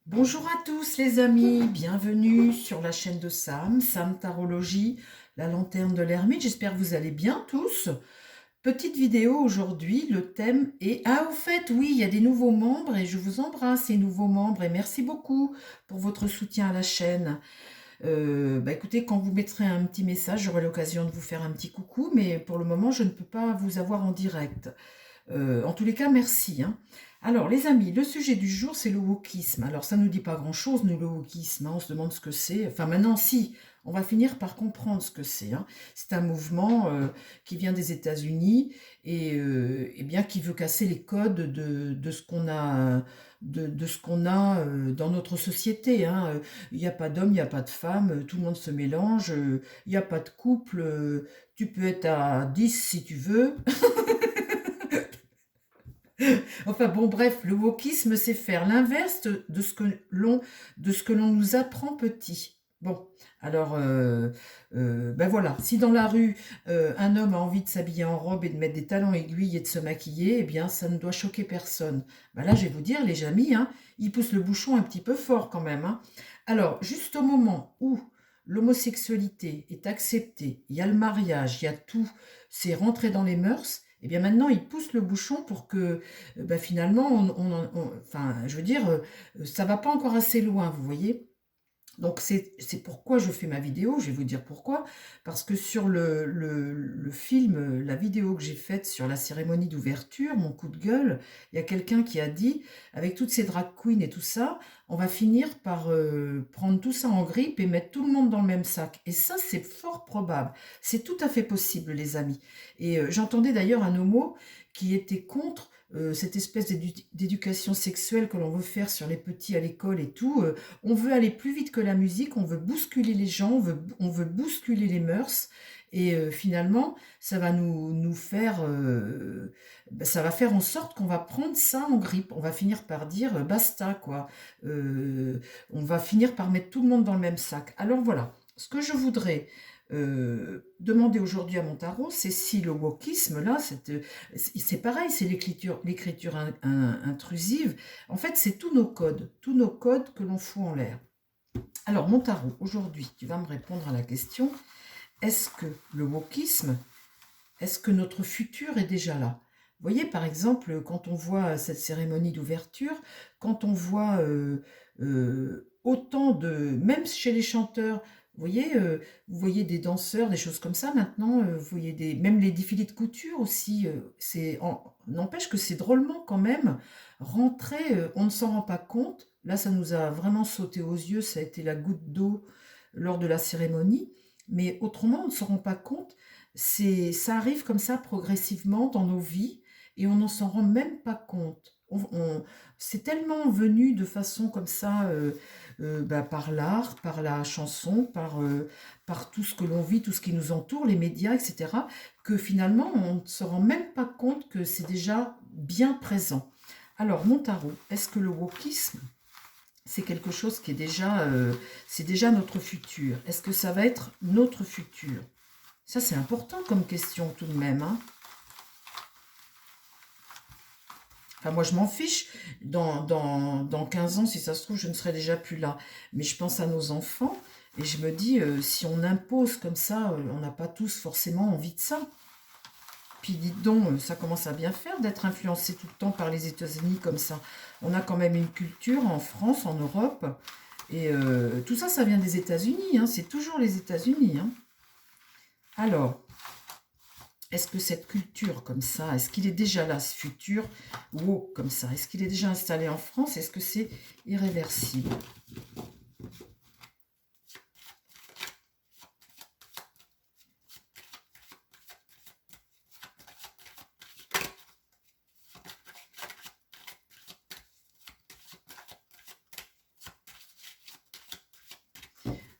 Bonjour à tous les amis, bienvenue sur la chaîne de Sam Tarologie, la lanterne de l'ermite. J'espère que vous allez bien tous. Petite vidéo aujourd'hui, le thème est... Ah, au fait, oui, il y a des nouveaux membres et je vous embrasse ces nouveaux membres et merci beaucoup pour votre soutien à la chaîne. Écoutez, quand vous mettrez un petit message, j'aurai l'occasion de vous faire un petit coucou, mais pour le moment, je ne peux pas vous avoir en direct. En tous les cas, merci, hein. Alors, les amis, le sujet du jour, c'est le wokisme. Alors, ça ne nous dit pas grand-chose, nous, le wokisme, hein. On se demande ce que c'est. Enfin, maintenant, si, on va finir par comprendre ce que c'est, hein. C'est un mouvement qui vient des États-Unis et bien qui veut casser les codes de ce qu'on a, de ce qu'on a dans notre société, hein. Il n'y a pas d'homme, il n'y a pas de femme, tout le monde se mélange, il n'y a pas de couple, tu peux être à 10 si tu veux. Enfin bon, bref, le wokisme, c'est faire l'inverse de ce que l'on nous apprend petit. Bon, alors, ben voilà, si dans la rue, un homme a envie de s'habiller en robe et de mettre des talons aiguilles et de se maquiller, eh bien, ça ne doit choquer personne. Ben là, je vais vous dire, les amis, hein, ils poussent le bouchon un petit peu fort quand même, hein. Alors, juste au moment où l'homosexualité est acceptée, il y a le mariage, il y a tout, c'est rentré dans les mœurs, et bien maintenant, ils poussent le bouchon pour que finalement, enfin, je veux dire, ça va pas encore assez loin, vous voyez. Donc c'est pourquoi je fais ma vidéo, je vais vous dire pourquoi, parce que sur le film, la vidéo que j'ai faite sur la cérémonie d'ouverture, mon coup de gueule, il y a quelqu'un qui a dit, avec toutes ces drag queens et tout ça, on va finir par prendre tout ça en grippe et mettre tout le monde dans le même sac. Et ça, c'est fort probable, c'est tout à fait possible, les amis. Et j'entendais d'ailleurs un homo qui était contre cette espèce d'éducation sexuelle que l'on veut faire sur les petits à l'école et tout. On veut aller plus vite que la musique, on veut bousculer les gens, on veut bousculer les mœurs. Et finalement, ça va nous faire, ça va faire en sorte qu'on va prendre ça en grippe. On va finir par dire basta, quoi. On va finir par mettre tout le monde dans le même sac. Alors voilà, ce que je voudrais demander aujourd'hui à mon tarot, c'est si le wokisme, là, c'est pareil, c'est l'écriture intrusive. En fait, c'est tous nos codes que l'on fout en l'air. Alors, mon tarot, aujourd'hui, tu vas me répondre à la question, est-ce que le wokisme, est-ce que notre futur est déjà là? Vous voyez, par exemple, quand on voit cette cérémonie d'ouverture, quand on voit autant de... Même chez les chanteurs, vous voyez des danseurs, des choses comme ça maintenant, vous voyez même les défilés de couture aussi, n'empêche que c'est drôlement quand même rentré, on ne s'en rend pas compte. Là, ça nous a vraiment sauté aux yeux, ça a été la goutte d'eau lors de la cérémonie, mais autrement, on ne s'en rend pas compte. Ça arrive comme ça progressivement dans nos vies et on n'en s'en rend même pas compte. C'est tellement venu de façon comme ça par l'art, par la chanson, par tout ce que l'on vit, tout ce qui nous entoure, les médias, etc., que finalement on ne se rend même pas compte que c'est déjà bien présent. Alors, mon tarot, est-ce que le wokisme, c'est quelque chose qui est c'est déjà notre futur? Est-ce que ça va être notre futur? Ça, c'est important comme question tout de même, hein. Enfin, moi, je m'en fiche. Dans 15 ans, si ça se trouve, je ne serai déjà plus là. Mais je pense à nos enfants et je me dis, si on impose comme ça, on n'a pas tous forcément envie de ça. Puis dites donc, ça commence à bien faire d'être influencé tout le temps par les États-Unis comme ça. On a quand même une culture en France, en Europe. Et tout ça, ça vient des États-Unis, hein. C'est toujours les États-Unis, hein. Alors, est-ce que cette culture comme ça, est-ce qu'il est déjà là, ce futur woke comme ça? Est-ce qu'il est déjà installé en France? Est-ce que c'est irréversible?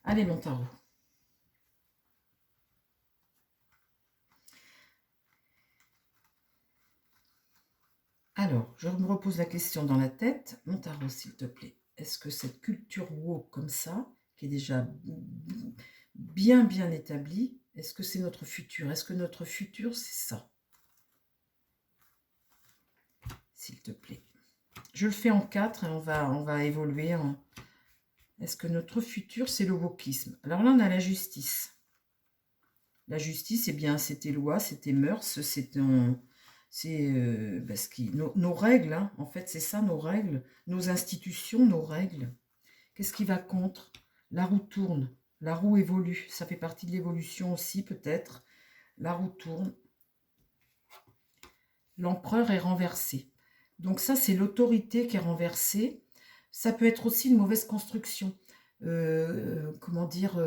Allez, mon tarot. Alors, je me repose la question dans la tête. Mon tarot, s'il te plaît. Est-ce que cette culture woke comme ça, qui est déjà bien établie, est-ce que c'est notre futur? Est-ce que notre futur, c'est ça? S'il te plaît. Je le fais en 4 et on va évoluer en... Est-ce que notre futur, c'est le wokisme? Alors là, on a la justice. La justice, eh bien, c'est tes lois, c'est tes mœurs, c'est nos règles, hein. En fait, c'est ça, nos règles, nos institutions, nos règles. Qu'est-ce qui va contre? La roue tourne, la roue évolue. Ça fait partie de l'évolution aussi, peut-être. La roue tourne. L'empereur est renversé. Donc ça, c'est l'autorité qui est renversée. Ça peut être aussi une mauvaise construction. Comment dire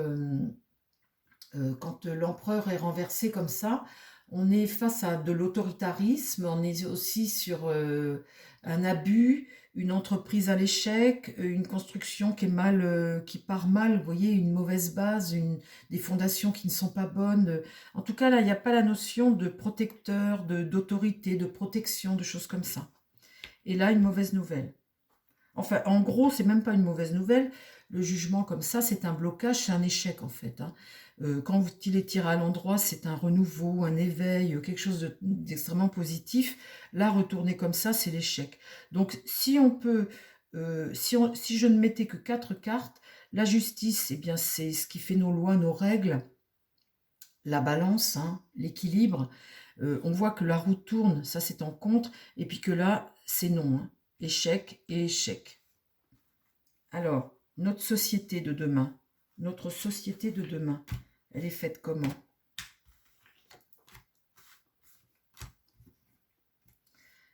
quand l'empereur est renversé comme ça, on est face à de l'autoritarisme, on est aussi sur un abus, une entreprise à l'échec, une construction qui est mal, qui part mal, vous voyez, une mauvaise base, des fondations qui ne sont pas bonnes. En tout cas, là, il n'y a pas la notion de protecteur, d'autorité, de protection, de choses comme ça. Et là, une mauvaise nouvelle. Enfin, en gros, c'est même pas une mauvaise nouvelle. Le jugement comme ça, c'est un blocage, c'est un échec en fait, hein. Quand il est tiré à l'endroit, c'est un renouveau, un éveil, quelque chose d'extrêmement positif. Là, retourner comme ça, c'est l'échec. Donc, si on peut, si je ne mettais que 4 cartes, la justice, eh bien, c'est ce qui fait nos lois, nos règles, la balance, hein, l'équilibre. On voit que la roue tourne, ça c'est en contre, et puis que là, c'est non, hein. Échec et échec. Alors, notre société de demain, elle est faite comment?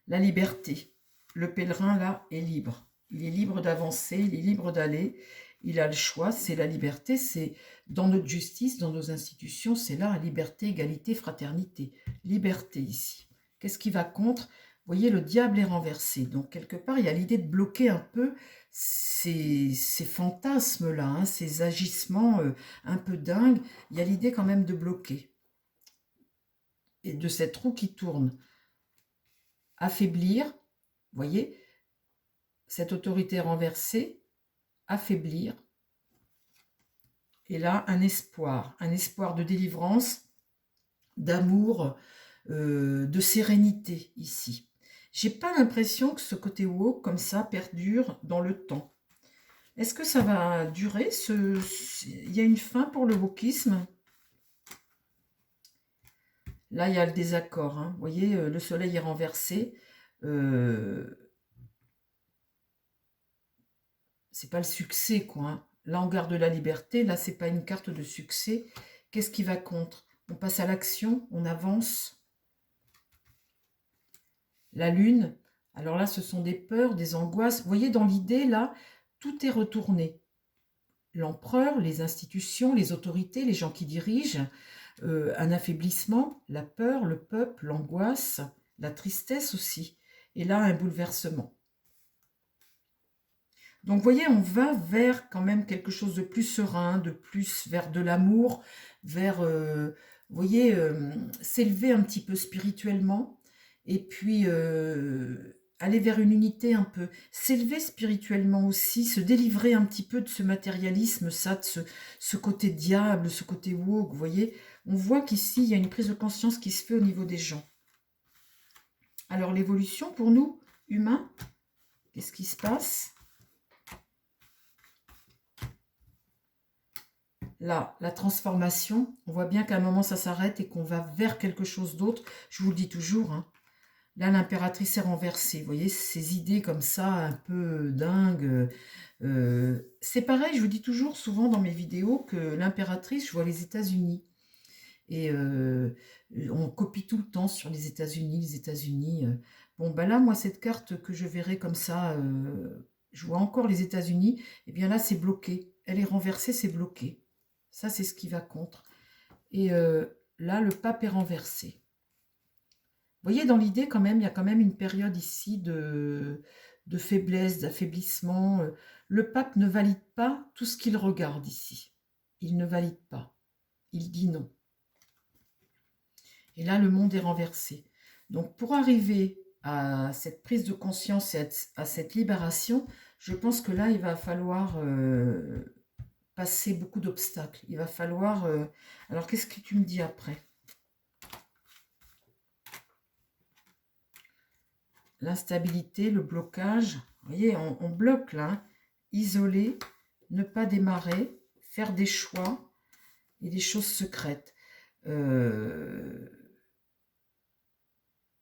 La liberté. Le pèlerin, là, est libre. Il est libre d'avancer, il est libre d'aller, il a le choix, c'est la liberté, c'est dans notre justice, dans nos institutions, c'est là, liberté, égalité, fraternité. Liberté ici. Qu'est-ce qui va contre? Vous voyez, le diable est renversé. Donc, quelque part, il y a l'idée de bloquer un peu ces fantasmes-là, hein, ces agissements un peu dingues. Il y a l'idée quand même de bloquer. Et de cette roue qui tourne. Affaiblir, vous voyez, cette autorité renversée, affaiblir. Et là, un espoir de délivrance, d'amour, de sérénité ici. J'ai pas l'impression que ce côté woke, comme ça, perdure dans le temps. Est-ce que ça va durer il y a une fin pour le wokisme? Là, il y a le désaccord, hein. Vous voyez, le soleil est renversé. C'est pas le succès, quoi, hein. Là, on garde la liberté. Là, c'est pas une carte de succès. Qu'est-ce qui va contre? On passe à l'action, on avance. La lune, alors là, ce sont des peurs, des angoisses. Vous voyez, dans l'idée, là, tout est retourné. L'empereur, les institutions, les autorités, les gens qui dirigent, un affaiblissement, la peur, le peuple, l'angoisse, la tristesse aussi. Et là, un bouleversement. Donc, vous voyez, on va vers quand même quelque chose de plus serein, de plus vers de l'amour, vers, vous voyez, s'élever un petit peu spirituellement, et puis aller vers une unité un peu, s'élever spirituellement aussi, se délivrer un petit peu de ce matérialisme, ça, de ce côté diable, ce côté woke, vous voyez. On voit qu'ici, il y a une prise de conscience qui se fait au niveau des gens. Alors, l'évolution pour nous, humains, qu'est-ce qui se passe ? Là, la transformation, on voit bien qu'à un moment ça s'arrête et qu'on va vers quelque chose d'autre. Je vous le dis toujours, hein. Là, l'impératrice est renversée. Vous voyez, ces idées comme ça, un peu dingues. C'est pareil, je vous dis toujours souvent dans mes vidéos que l'impératrice, je vois les États-Unis. Et on copie tout le temps sur les États-Unis, les États-Unis. Bon, ben là, moi, cette carte que je verrai comme ça, je vois encore les États-Unis. Et bien là, c'est bloqué. Elle est renversée, c'est bloqué. Ça, c'est ce qui va contre. Et là, le pape est renversé. Vous voyez, dans l'idée, quand même, il y a quand même une période ici de faiblesse, d'affaiblissement. Le pape ne valide pas tout ce qu'il regarde ici. Il ne valide pas. Il dit non. Et là, le monde est renversé. Donc, pour arriver à cette prise de conscience et à cette libération, je pense que là, il va falloir passer beaucoup d'obstacles. Il va falloir... Alors, qu'est-ce que tu me dis après ? l'instabilité, le blocage. Vous voyez, on bloque là. Hein. Isoler, ne pas démarrer, faire des choix et des choses secrètes.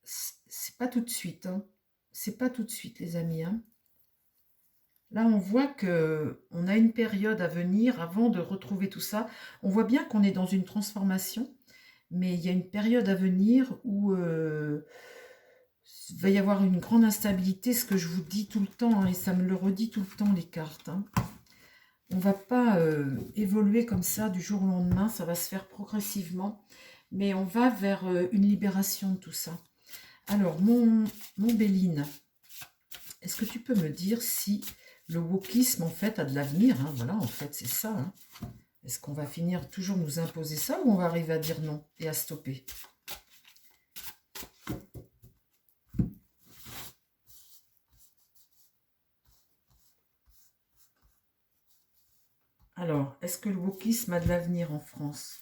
C'est pas tout de suite. Hein. C'est pas tout de suite, les amis. Hein. Là, on voit qu'on a une période à venir avant de retrouver tout ça. On voit bien qu'on est dans une transformation, mais il y a une période à venir où il va y avoir une grande instabilité, ce que je vous dis tout le temps, hein, et ça me le redit tout le temps, les cartes. Hein. On ne va pas évoluer comme ça du jour au lendemain, ça va se faire progressivement, mais on va vers une libération de tout ça. Alors, mon Béline, est-ce que tu peux me dire si le wokisme, en fait, a de l'avenir, hein? Voilà, en fait, c'est ça. Hein. Est-ce qu'on va finir toujours nous imposer ça ou on va arriver à dire non et à stopper? Alors, est-ce que le wokisme a de l'avenir en France?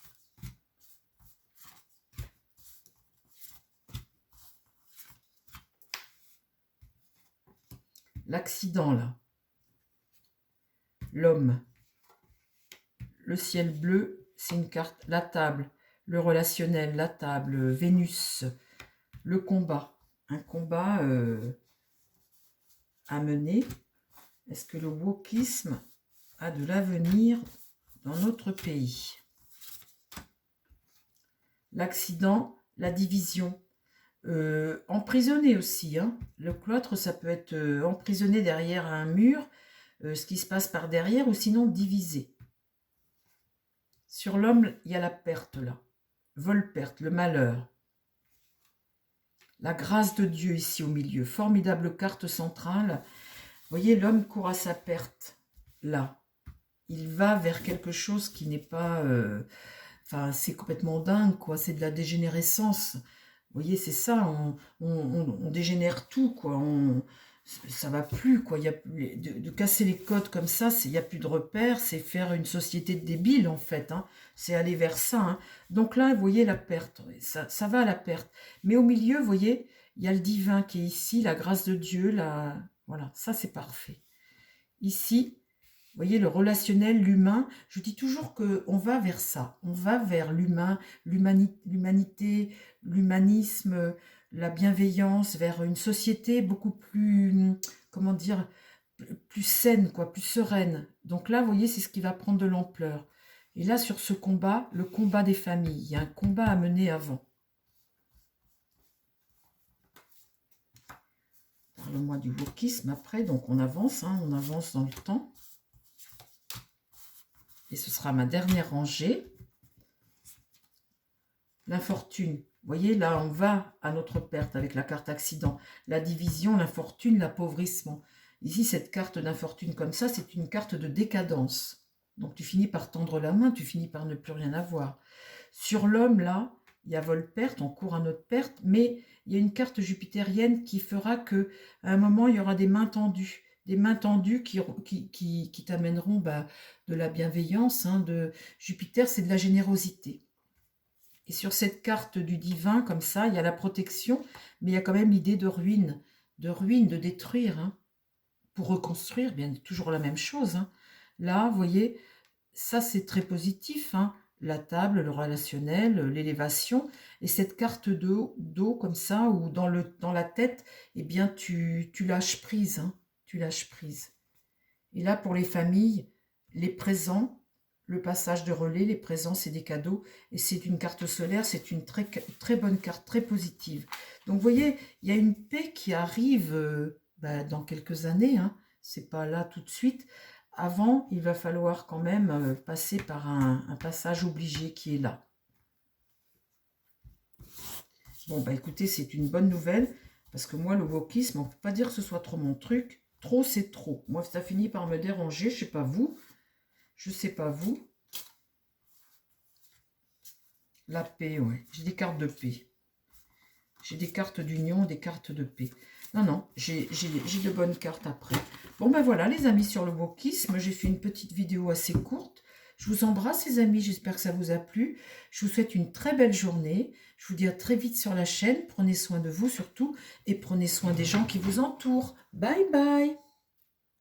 L'accident, là. L'homme. Le ciel bleu, c'est une carte. La table. Le relationnel, la table. Vénus. Le combat. Un combat à mener. Est-ce que le wokisme a de l'avenir dans notre pays? L'accident, la division. Emprisonné aussi. Hein. Le cloître, ça peut être emprisonné derrière un mur, ce qui se passe par derrière, ou sinon divisé. Sur l'homme, il y a la perte là. Vol-perte, le malheur. La grâce de Dieu ici au milieu. Formidable carte centrale. Vous voyez, l'homme court à sa perte. Là. Il va vers quelque chose qui n'est pas... Enfin, c'est complètement dingue, quoi. C'est de la dégénérescence. Vous voyez, c'est ça. On dégénère tout, quoi. Ça va plus, quoi. Il y a, de casser les codes comme ça, il n'y a plus de repères. C'est faire une société de débiles, en fait. Hein. C'est aller vers ça. Hein. Donc là, vous voyez la perte. Ça va à la perte. Mais au milieu, vous voyez, il y a le divin qui est ici, la grâce de Dieu. Voilà, ça, c'est parfait. Ici... Vous voyez, le relationnel, l'humain, je dis toujours qu'on va vers ça. On va vers l'humain, l'humanité, l'humanisme, la bienveillance, vers une société beaucoup plus, comment dire, plus saine, quoi, plus sereine. Donc là, vous voyez, c'est ce qui va prendre de l'ampleur. Et là, sur ce combat, le combat des familles, il y a un combat à mener avant. Parle-moi du wokisme après, donc on avance, hein, on avance dans le temps. Et ce sera ma dernière rangée. L'infortune. Vous voyez, là, on va à notre perte avec la carte accident. La division, l'infortune, l'appauvrissement. Ici, cette carte d'infortune comme ça, c'est une carte de décadence. Donc, tu finis par tendre la main, tu finis par ne plus rien avoir. Sur l'homme, là, il y a vol-perte, on court à notre perte, mais il y a une carte jupitérienne qui fera qu'à un moment, il y aura des mains tendues. Des mains tendues qui t'amèneront de la bienveillance. Hein, de Jupiter, c'est de la générosité. Et sur cette carte du divin, comme ça, il y a la protection, mais il y a quand même l'idée de ruine, de détruire, hein, pour reconstruire, bien toujours la même chose. Hein. Là, vous voyez, ça c'est très positif, hein, la table, le relationnel, l'élévation, et cette carte d'eau comme ça, où dans la tête, eh bien, tu lâches prise, hein. Tu lâches prise. Et là, pour les familles, les présents, le passage de relais, les présents, c'est des cadeaux. Et c'est une carte solaire, c'est une très, très bonne carte, très positive. Donc, vous voyez, il y a une paix qui arrive dans quelques années. Hein. C'est pas là tout de suite. Avant, il va falloir quand même passer par un passage obligé qui est là. Bon, écoutez, c'est une bonne nouvelle. Parce que moi, le wokisme, on ne peut pas dire que ce soit trop mon truc. Trop, c'est trop. Moi, ça finit par me déranger. Je sais pas vous. Je sais pas vous. La paix, ouais. J'ai des cartes de paix. J'ai des cartes d'union, des cartes de paix. Non, j'ai de bonnes cartes après. Bon, voilà, les amis, sur le wokisme. J'ai fait une petite vidéo assez courte. Je vous embrasse les amis, j'espère que ça vous a plu. Je vous souhaite une très belle journée. Je vous dis à très vite sur la chaîne. Prenez soin de vous surtout et prenez soin des gens qui vous entourent. Bye bye.